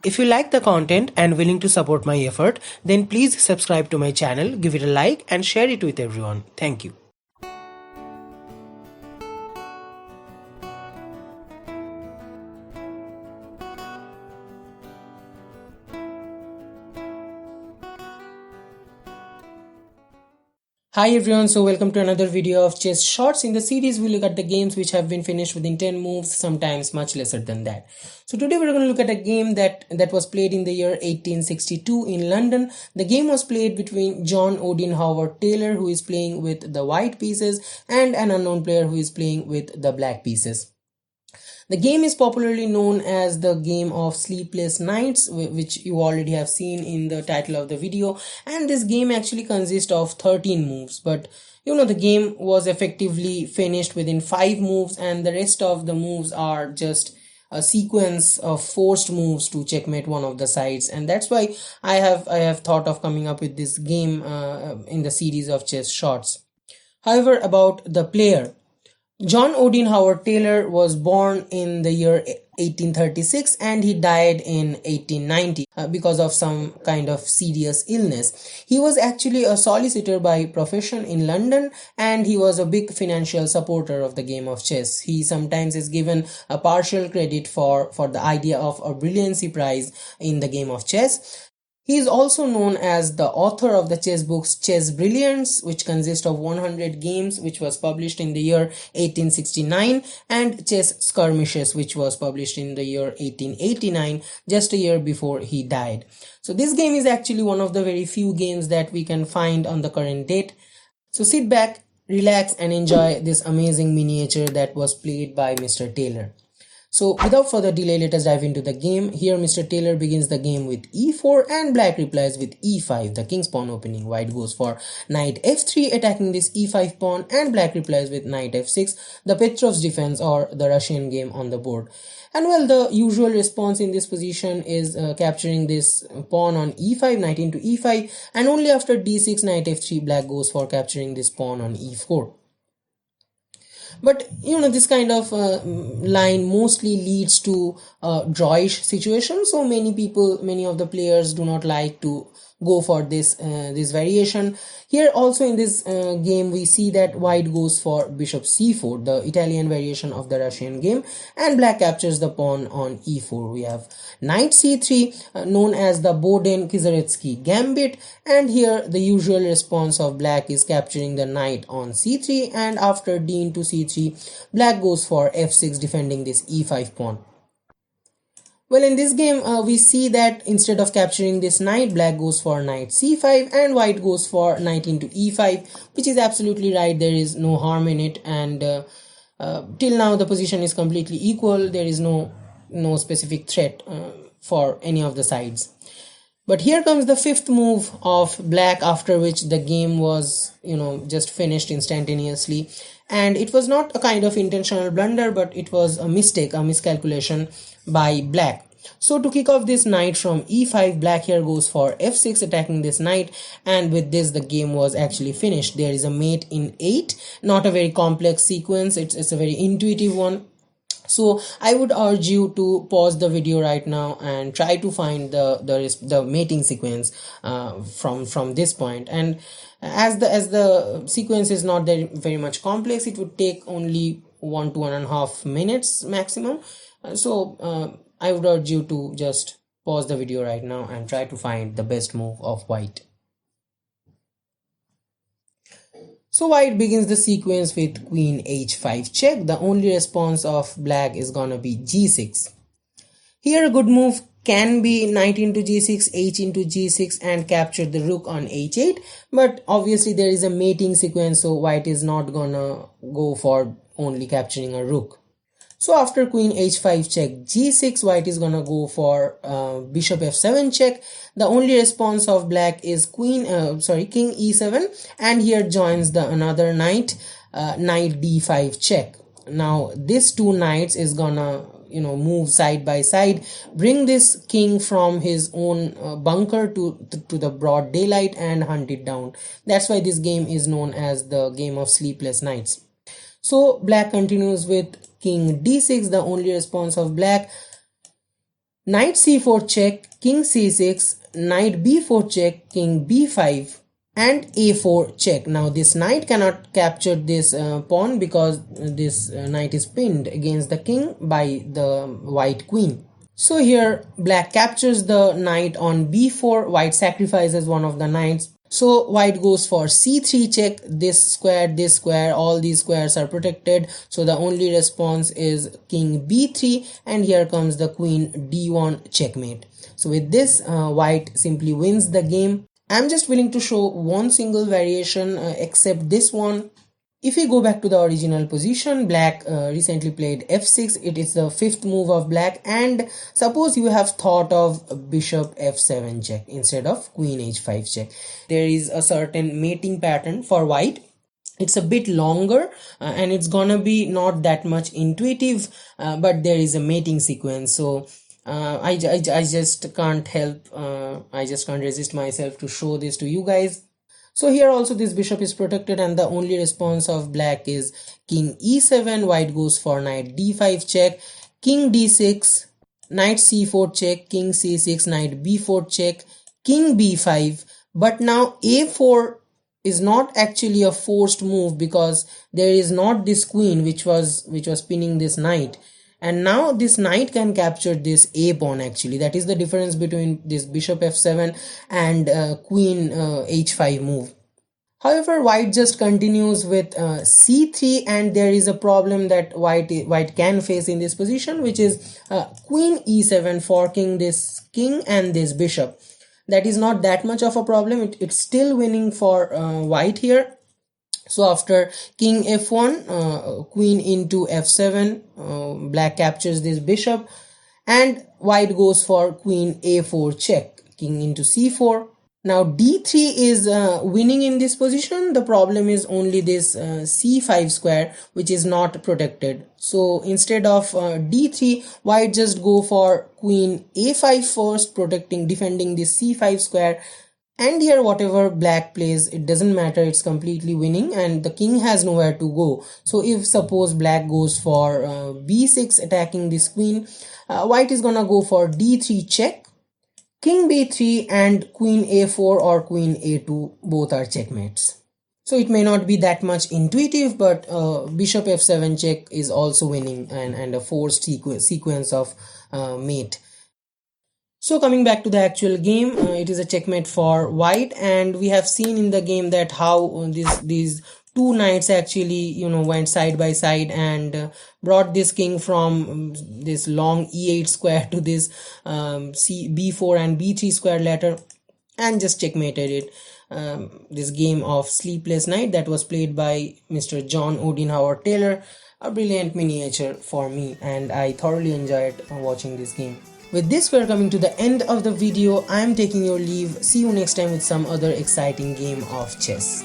If you like the content and willing to support my effort, then please subscribe to my channel, give it a like and share it with everyone. Thank you. Hi everyone, so welcome to another video of Chess Shorts. In the series, we look at the games which have been finished within 10 moves, sometimes much lesser than that. So today we're going to look at a game that was played in the year 1862 in London. The game was played between John Odin Howard Taylor, who is playing with the white pieces, and an unknown player who is playing with the black pieces. The game is popularly known as the Game of Sleepless Knights, which you already have seen in the title of the video, and this game actually consists of 13 moves, but the game was effectively finished within 5 moves, and the rest of the moves are just a sequence of forced moves to checkmate one of the sides, and that's why I have thought of coming up with this game in the series of Chess Shorts. However, about the player, John Odin Howard Taylor was born in the year 1836 and he died in 1890 because of some kind of serious illness. He was actually a solicitor by profession in London, and he was a big financial supporter of the game of chess. He sometimes is given a partial credit for the idea of a brilliancy prize in the game of chess. He is also known as the author of the chess books Chess Brilliance, which consist of 100 games, which was published in the year 1869, and Chess Skirmishes, which was published in the year 1889, just a year before he died. So this game is actually one of the very few games that we can find on the current date. So sit back, relax and enjoy this amazing miniature that was played by Mr. Taylor. So without further delay, let us dive into the game. Here Mr. Taylor begins the game with e4 and black replies with e5, the king's pawn opening. White goes for knight f3, attacking this e5 pawn, and black replies with knight f6, the Petrov's defense or the Russian game on the board. And well, the usual response in this position is capturing this pawn on e5, knight into e5, and only after d6, knight f3, black goes for capturing this pawn on e4. But this kind of line mostly leads to drawish situation, so many of the players do not like to go for this variation. Here also in this game we see that white goes for bishop c4, the Italian variation of the Russian game, and black captures the pawn on e4. We have knight c3, known as the Boden-Kieseritzky Gambit, and here the usual response of black is capturing the knight on c3, and after d into c3, black goes for f6, defending this e5 pawn. Well, in this game, we see that instead of capturing this knight, black goes for knight c5 and white goes for knight into e5, which is absolutely right. There is no harm in it, and till now the position is completely equal. There is no specific threat for any of the sides. But here comes the fifth move of black, after which the game was just finished instantaneously, and it was not a kind of intentional blunder, but it was a mistake, a miscalculation by black. So to kick off this knight from e5, black here goes for f6, attacking this knight, and with this the game was actually finished. There is a mate in 8, not a very complex sequence, it's a very intuitive one. So I would urge you to pause the video right now and try to find the mating sequence from this point. And as the sequence is not very much complex, it would take only 1 to 1.5 minutes maximum. So I would urge you to just pause the video right now and try to find the best move of white. So white begins the sequence with queen h5 check. The only response of black is gonna be g6. Here a good move can be knight into g6, h into g6, and capture the rook on h8, but obviously there is a mating sequence, so white is not gonna go for only capturing a rook. So after queen h5 check g6, white is gonna go for bishop f7 check. The only response of black is king e7, and here joins the another knight, knight d5 check. Now this two knights is gonna move side by side, bring this king from his own bunker to the broad daylight and hunt it down. That's why this game is known as the Game of Sleepless Knights. So black continues with king d6. The only response of black Knight c4 check, king c6, knight b4 check, king b5 and a4 check. Now this knight cannot capture this pawn because this knight is pinned against the king by the white queen. So here black captures the knight on b4, white sacrifices one of the knights. So white goes for c3 check, this square, all these squares are protected. So the only response is king b3 and here comes the queen d1 checkmate. So with this white simply wins the game. I'm just willing to show one single variation except this one. If we go back to the original position, black recently played f6. It is the fifth move of black, and suppose you have thought of bishop f7 check instead of queen h5 check. There is a certain mating pattern for white. It's a bit longer and it's gonna be not that much intuitive, but there is a mating sequence. So I just can't help, I just can't resist myself to show this to you guys. So here also this bishop is protected and the only response of black is king e7, white goes for knight d5 check, king d6, knight c4 check, king c6, knight b4 check, king b5. But now a4 is not actually a forced move because there is not this queen which was pinning this knight. And now this knight can capture this a pawn actually. That is the difference between this bishop f7 and queen h5 move. However, white just continues with c3 and there is a problem that white can face in this position, which is queen e7 forking this king and this bishop. That is not that much of a problem. It's still winning for white here. So after king f1, queen into f7, black captures this bishop and white goes for queen a4 check, king into c4. Now d3 is winning in this position. The problem is only this c5 square which is not protected. So instead of d3, white just go for queen a5 first, defending this c5 square. And here whatever black plays, it doesn't matter, it's completely winning and the king has nowhere to go. So if suppose black goes for b6 attacking this queen, white is gonna go for d3 check, king b3 and queen a4 or queen a2, both are checkmates. So it may not be that much intuitive, but bishop f7 check is also winning and a forced sequence of mate. So coming back to the actual game, it is a checkmate for white, and we have seen in the game that how these two knights actually went side by side and brought this king from this long e8 square to this b4 and b3 square later and just checkmated it. This game of Sleepless Night that was played by Mr. John Odin Howard Taylor, a brilliant miniature for me, and I thoroughly enjoyed watching this game. With this, we are coming to the end of the video. I am taking your leave. See you next time with some other exciting game of chess.